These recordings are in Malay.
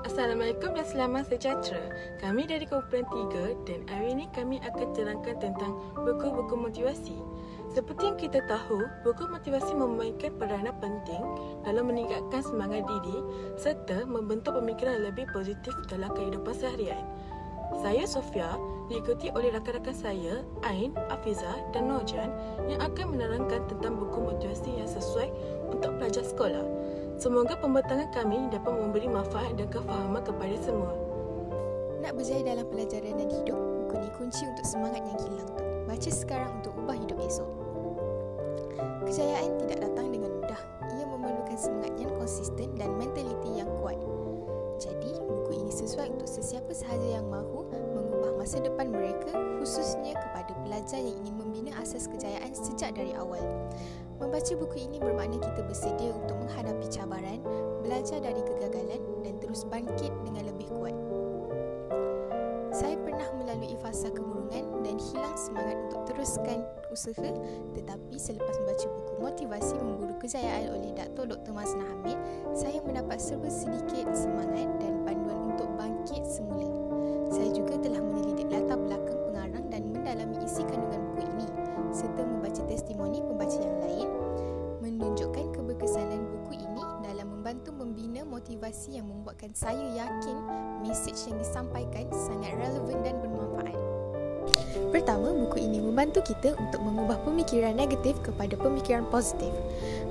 Assalamualaikum dan selamat sejahtera. Kami dari Kumpulan 3 dan hari ini kami akan terangkan tentang buku-buku motivasi. Seperti yang kita tahu, buku motivasi memainkan peranan penting dalam meningkatkan semangat diri serta membentuk pemikiran lebih positif dalam kehidupan seharian. Saya Sofia, diikuti oleh rakan-rakan saya, Ain, Afizah dan Norjan yang akan menerangkan tentang buku motivasi yang sesuai untuk pelajar sekolah. Semoga pembentangan kami dapat memberi manfaat dan kefahaman kepada semua. Nak berjaya dalam pelajaran dan hidup, buku ni kunci untuk semangat yang hilang tu. Baca sekarang untuk ubah hidup esok. Kejayaan tidak datang dengan mudah. Ia memerlukan semangat yang konsisten dan mentaliti yang kuat. Jadi, buku ini sesuai untuk sesiapa sahaja yang mahu mengubah masa depan mereka, khususnya kepada pelajar yang ingin membina asas kejayaan sejak dari awal. Membaca buku ini bermakna kita bersedia untuk menghadapi cabaran, belajar dari kegagalan dan terus bangkit dengan lebih kuat. Saya pernah melalui fasa kemurungan dan hilang semangat untuk teruskan usaha, tetapi selepas membaca buku Motivasi Memburu Kejayaan oleh Dr. Mazna Hamid, saya mendapat serba sedikit semangat dan panduan untuk bangkit semula. Saya juga telah menyelidik latar belakang pengarang dan mendalami isi kandungan buku ini, serta membaca testimoni pembaca yang lain, menunjukkan keberkesanan buku ini dalam membantu membina motivasi yang membuatkan saya yakin mesej yang disampaikan sangat relevan dan bermanfaat. Pertama, buku ini membantu kita untuk mengubah pemikiran negatif kepada pemikiran positif.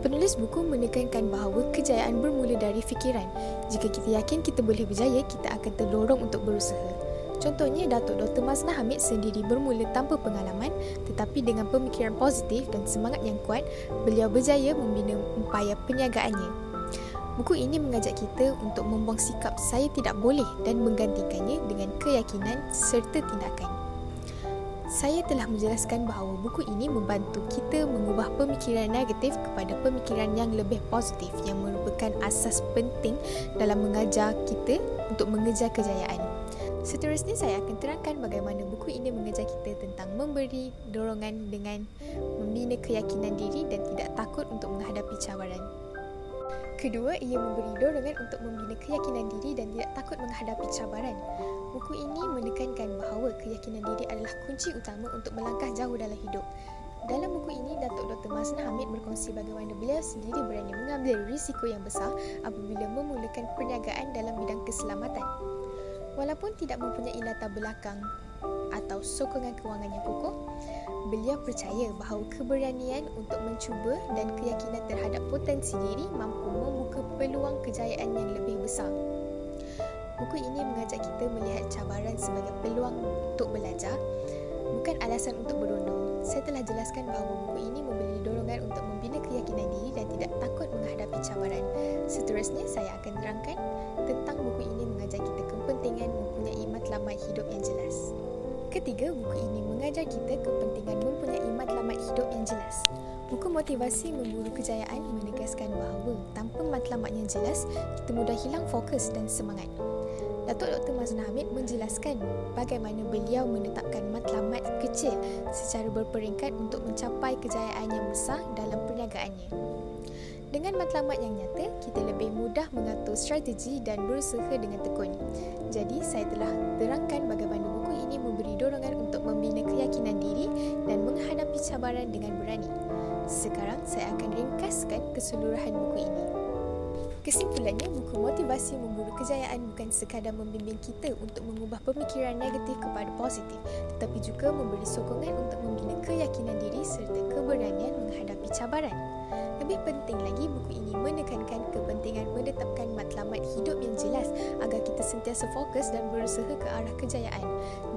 Penulis buku menekankan bahawa kejayaan bermula dari fikiran. Jika kita yakin kita boleh berjaya, kita akan terdorong untuk berusaha. Contohnya, Datuk Dr. Mazna Hamid sendiri bermula tanpa pengalaman, tetapi dengan pemikiran positif dan semangat yang kuat, beliau berjaya membina upaya perniagaannya. Buku ini mengajak kita untuk membuang sikap saya tidak boleh dan menggantikannya dengan keyakinan serta tindakan. Saya telah menjelaskan bahawa buku ini membantu kita mengubah pemikiran negatif kepada pemikiran yang lebih positif yang merupakan asas penting dalam mengajar kita untuk mengejar kejayaan. Seterusnya saya akan terangkan bagaimana buku ini mengajar kita tentang memberi dorongan dengan membina keyakinan diri dan tidak takut untuk menghadapi cabaran. Kedua, ia memberi dorongan untuk membina keyakinan diri dan tidak takut menghadapi cabaran. Buku ini menekankan bahawa keyakinan diri adalah kunci utama untuk melangkah jauh dalam hidup. Dalam buku ini, Datuk Dr. Mazna Hamid berkongsi bagaimana beliau sendiri berani mengambil risiko yang besar apabila memulakan perniagaan dalam bidang keselamatan. Walaupun tidak mempunyai latar belakang atau sokongan kewangan yang kukuh, beliau percaya bahawa keberanian untuk mencuba dan keyakinan terhadap potensi diri mampu membuka peluang kejayaan yang lebih besar. Buku ini mengajak kita melihat cabaran sebagai peluang untuk belajar, bukan alasan untuk berundung. Saya telah jelaskan bahawa buku ini memberi dorongan untuk membina keyakinan diri dan tidak takut menghadapi cabaran. Seterusnya, saya akan terangkan tentang buku ini mengajar kita kepentingan mempunyai matlamat hidup yang jelas. Ketiga, buku ini mengajar kita kepentingan mempunyai matlamat hidup yang jelas. Buku Motivasi Memburu Kejayaan menegaskan bahawa tanpa matlamat yang jelas, kita mudah hilang fokus dan semangat. Datuk Dr. Mazna Hamid menjelaskan bagaimana beliau menetapkan matlamat kecil secara berperingkat untuk mencapai kejayaan yang besar dalam perniagaannya. Dengan matlamat yang nyata, kita lebih mudah mengatur strategi dan berusaha dengan tekun. Jadi, saya telah terangkan bagaimana buku ini memberi dorongan untuk membina keyakinan diri dan menghadapi cabaran dengan berani. Sekarang, saya akan ringkaskan keseluruhan buku ini. Kesimpulannya, buku Motivasi Memburu Kejayaan bukan sekadar membimbing kita untuk mengubah pemikiran negatif kepada positif, tetapi juga memberi sokongan untuk membina keyakinan diri serta keberanian menghadapi cabaran. Lebih penting lagi, buku ini menekankan kepentingan menetapkan matlamat hidup yang jelas agar kita sentiasa fokus dan berusaha ke arah kejayaan.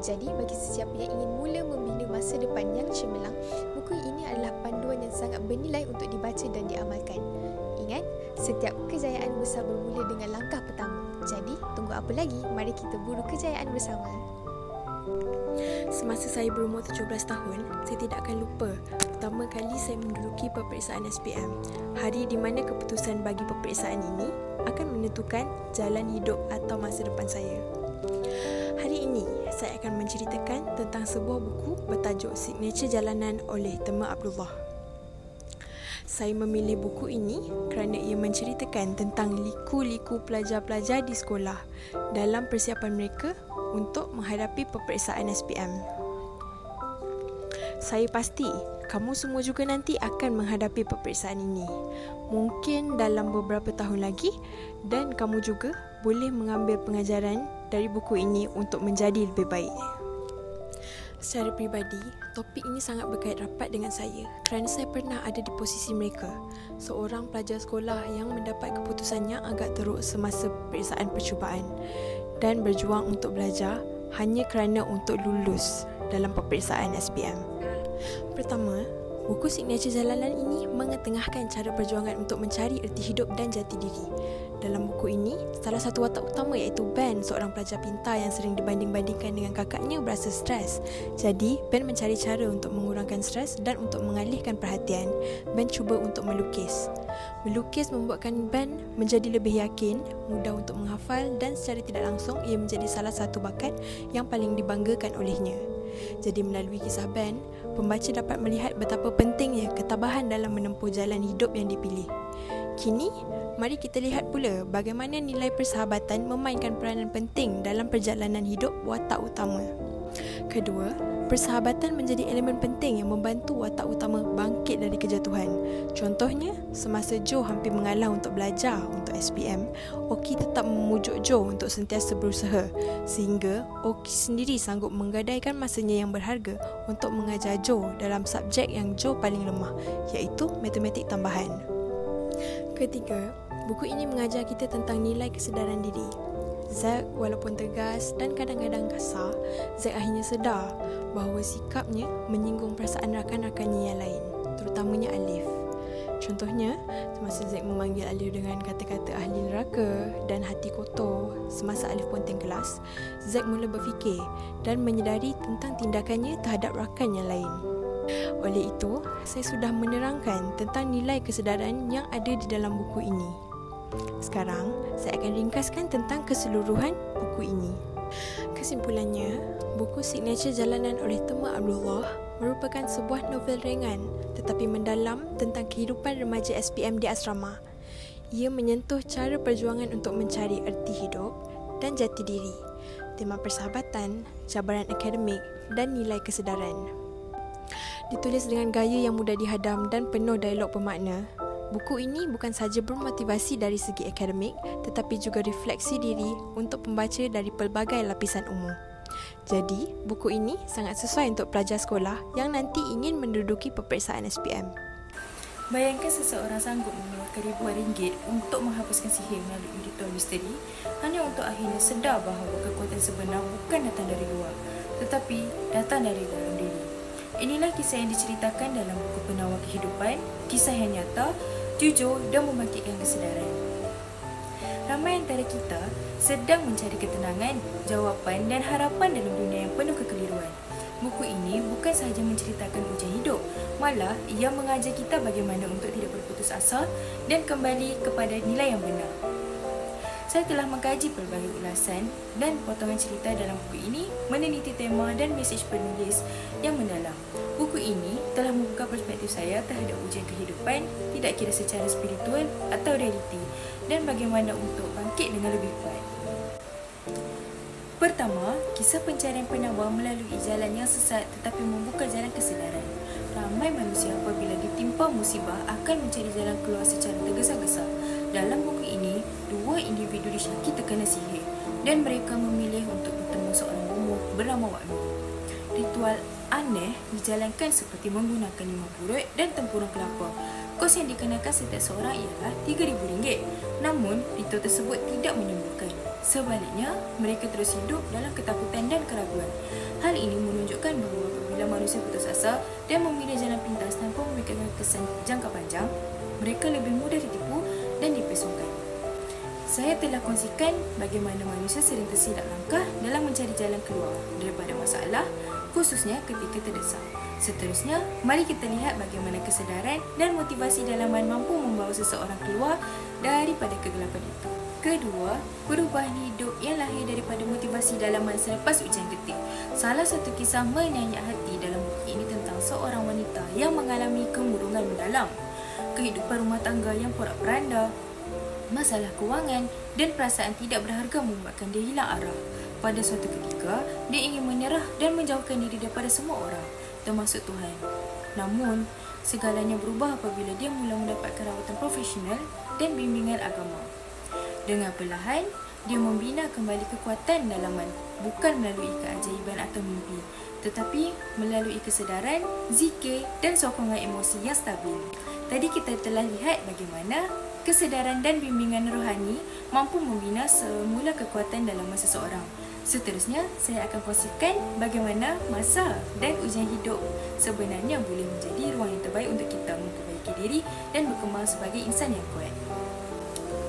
Jadi, bagi sesiapa yang ingin mula membina masa depan yang cemerlang, buku ini adalah panduan yang sangat bernilai untuk dibaca dan diamalkan. Ingat, setiap kejayaan besar bermula dengan langkah pertama. Jadi, tunggu apa lagi? Mari kita buru kejayaan bersama. Semasa saya berumur 17 tahun, saya tidak akan lupa pertama kali saya menduduki peperiksaan SPM. Hari di mana keputusan bagi peperiksaan ini akan menentukan jalan hidup atau masa depan saya. Hari ini, saya akan menceritakan tentang sebuah buku bertajuk Signature Jalanan oleh Tema Abdullah. Saya memilih buku ini kerana ia menceritakan tentang liku-liku pelajar-pelajar di sekolah dalam persiapan mereka untuk menghadapi peperiksaan SPM. Saya pasti kamu semua juga nanti akan menghadapi peperiksaan ini. Mungkin dalam beberapa tahun lagi, dan kamu juga boleh mengambil pengajaran dari buku ini untuk menjadi lebih baik. Secara peribadi, topik ini sangat berkait rapat dengan saya kerana saya pernah ada di posisi mereka, seorang pelajar sekolah yang mendapat keputusannya agak teruk semasa peperiksaan percubaan dan berjuang untuk belajar hanya kerana untuk lulus dalam peperiksaan SPM. Pertama, buku Signature Jalanan ini mengetengahkan cara perjuangan untuk mencari erti hidup dan jati diri. Dalam buku ini, salah satu watak utama iaitu Ben, seorang pelajar pintar yang sering dibanding-bandingkan dengan kakaknya berasa stres. Jadi, Ben mencari cara untuk mengurangkan stres dan untuk mengalihkan perhatian. Ben cuba untuk melukis. Melukis membuatkan Ben menjadi lebih yakin, mudah untuk menghafal dan secara tidak langsung ia menjadi salah satu bakat yang paling dibanggakan olehnya. Jadi melalui kisah Ben, pembaca dapat melihat betapa pentingnya ketabahan dalam menempuh jalan hidup yang dipilih. Kini, mari kita lihat pula bagaimana nilai persahabatan memainkan peranan penting dalam perjalanan hidup watak utama. Kedua, persahabatan menjadi elemen penting yang membantu watak utama bangkit dari kejatuhan. Contohnya, semasa Joe hampir mengalah untuk belajar untuk SPM, Oki tetap memujuk Joe untuk sentiasa berusaha sehingga Oki sendiri sanggup menggadaikan masanya yang berharga untuk mengajar Joe dalam subjek yang Joe paling lemah, iaitu matematik tambahan. Ketiga, buku ini mengajar kita tentang nilai kesedaran diri. Zack walaupun tegas dan kadang-kadang kasar, Zack akhirnya sedar bahawa sikapnya menyinggung perasaan rakan-rakannya yang lain, terutamanya Alif. Contohnya, semasa Zack memanggil Alif dengan kata-kata ahli neraka dan hati kotor semasa Alif ponteng kelas, Zack mula berfikir dan menyedari tentang tindakannya terhadap rakan yang lain. Oleh itu, saya sudah menerangkan tentang nilai kesedaran yang ada di dalam buku ini. Sekarang, saya akan ringkaskan tentang keseluruhan buku ini. Kesimpulannya, buku Signature Jalanan oleh Tema Abdullah merupakan sebuah novel ringan tetapi mendalam tentang kehidupan remaja SPM di asrama. Ia menyentuh cara perjuangan untuk mencari erti hidup dan jati diri, tema persahabatan, cabaran akademik dan nilai kesedaran. Ditulis dengan gaya yang mudah dihadam dan penuh dialog bermakna, buku ini bukan sahaja bermotivasi dari segi akademik tetapi juga refleksi diri untuk pembaca dari pelbagai lapisan umur. Jadi, buku ini sangat sesuai untuk pelajar sekolah yang nanti ingin menduduki peperiksaan SPM. Bayangkan seseorang sanggup mengeluarkan ribuan ringgit untuk menghapuskan sihir melalui ritual misteri hanya untuk akhirnya sedar bahawa kekuatan sebenar bukan datang dari luar tetapi datang dari dalam diri. Inilah kisah yang diceritakan dalam buku Penawar Kehidupan, kisah yang nyata, jujur dan membangkitkan kesedaran. Ramai antara kita sedang mencari ketenangan, jawapan dan harapan dalam dunia yang penuh kekeliruan. Buku ini bukan sahaja menceritakan ujian hidup, malah ia mengajar kita bagaimana untuk tidak berputus asa dan kembali kepada nilai yang benar. Saya telah mengkaji pelbagai ulasan dan potongan cerita dalam buku ini, meneliti tema dan mesej penulis yang mendalam. Buku ini telah membuka perspektif saya terhadap ujian kehidupan, tidak kira secara spiritual atau realiti, dan bagaimana untuk bangkit dengan lebih kuat. Pertama, kisah pencarian penawar melalui jalan yang sesat tetapi membuka jalan kesedaran. Ramai manusia apabila ditimpa musibah akan mencari jalan keluar secara tergesa-gesa. Dalam buku ini, dua individu disyaki terkena sihir dan mereka memilih untuk bertemu seorang bomoh bernama Wak Nur. Ritual aneh dijalankan seperti menggunakan 5 purut dan tempurung kelapa. Kos yang dikenakan setiap seorang ialah RM3,000. Namun, ritual tersebut tidak menyembuhkan. Sebaliknya, mereka terus hidup dalam ketakutan dan keraguan. Hal ini menunjukkan bahawa apabila manusia putus asa dan memilih jalan pintas tanpa memikirkan kesan jangka panjang, mereka lebih mudah ditipu dan dipesongkan. Saya telah kongsikan bagaimana manusia sering tersilap langkah dalam mencari jalan keluar daripada masalah, khususnya ketika terdesak. Seterusnya, mari kita lihat bagaimana kesedaran dan motivasi dalaman mampu membawa seseorang keluar daripada kegelapan itu. Kedua, perubahan hidup yang lahir daripada motivasi dalaman selepas ujian getih. Salah satu kisah menyanyi hati dalam buku ini tentang seorang wanita yang mengalami kemurungan mendalam. kehidupan rumah tangga yang porak-poranda. Masalah kewangan dan perasaan tidak berharga membuatkan dia hilang arah. Pada suatu ketika, dia ingin menyerah dan menjauhkan diri daripada semua orang, termasuk Tuhan. Namun, segalanya berubah apabila dia mula mendapatkan rawatan profesional dan bimbingan agama. Dengan perlahan, dia membina kembali kekuatan dalaman, bukan melalui keajaiban atau mimpi, tetapi melalui kesedaran, zikir dan sokongan emosi yang stabil. Tadi kita telah lihat bagaimana kesedaran dan bimbingan rohani mampu membina semula kekuatan dalaman seseorang. Seterusnya, saya akan kongsikan bagaimana masa dan ujian hidup sebenarnya boleh menjadi ruang yang terbaik untuk kita memperbaiki diri dan berkembang sebagai insan yang kuat.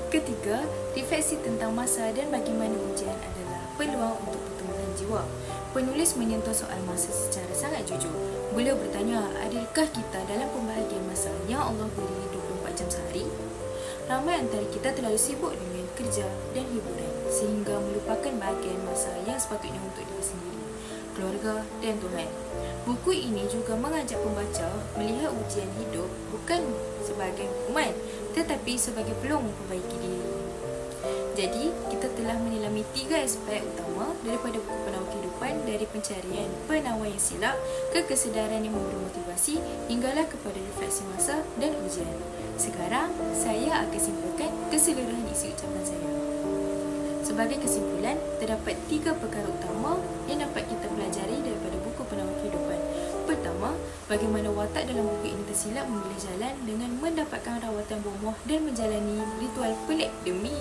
Ketiga, refleksi tentang masa dan bagaimana ujian adalah peluang untuk pertumbuhan jiwa. Penulis menyentuh soal masa secara sangat jujur. Beliau bertanya, adakah kita dalam pembahagian masa yang Allah beri 24 jam sehari? Ramai antara kita terlalu sibuk dengan kerja dan hiburan sehingga melupakan bahagian masa yang sepatutnya untuk diri sendiri, keluarga dan Tuhan. Buku ini juga mengajak pembaca melihat ujian hidup bukan sebagai hukuman tetapi sebagai peluang memperbaiki diri. Jadi, kita telah menyelami 3 aspek utama daripada buku penawar kehidupan, dari pencarian penawar yang silap ke kesedaran yang memberi motivasi hinggalah kepada refleksi masa dan ujian. Sekarang, saya akan simpulkan keseluruhan isi ucapan saya. Sebagai kesimpulan, terdapat 3 perkara utama yang dapat kita pelajari daripada buku penawar kehidupan. Pertama, bagaimana watak dalam buku ini tersilap memilih jalan dengan mendapatkan rawatan bomoh dan menjalani ritual pelik demi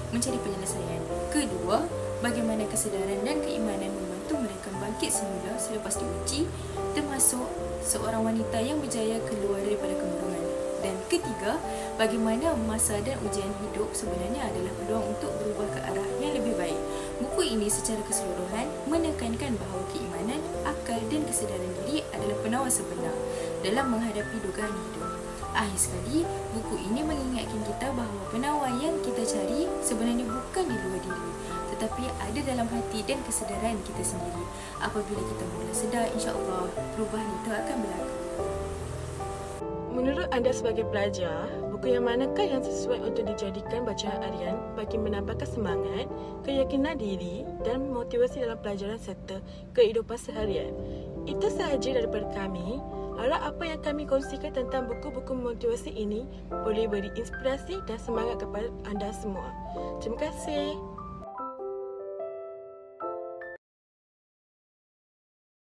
mencari penyelesaian. Kedua, bagaimana kesedaran dan keimanan membantu mereka bangkit semula selepas diuji, termasuk seorang wanita yang berjaya keluar daripada kemurungan. Dan ketiga, bagaimana masa dan ujian hidup sebenarnya adalah peluang untuk berubah ke arah yang lebih baik. Buku ini secara keseluruhan menekankan bahawa keimanan, akal dan kesedaran diri adalah penawar sebenar dalam menghadapi dugaan hidup. Akhir sekali, buku ini mengingatkan kita bahawa penawar yang kita cari sebenarnya bukan di luar diri, tetapi ada dalam hati dan kesedaran kita sendiri. Apabila kita mula sedar, insya-Allah perubahan itu akan berlaku. Menurut anda sebagai pelajar, buku yang manakah yang sesuai untuk dijadikan bacaan harian bagi menambahkan semangat, keyakinan diri dan motivasi dalam pelajaran serta kehidupan seharian? Itu sahaja daripada kami. Harap apa yang kami kongsikan tentang buku-buku motivasi ini boleh beri inspirasi dan semangat kepada anda semua. Terima kasih.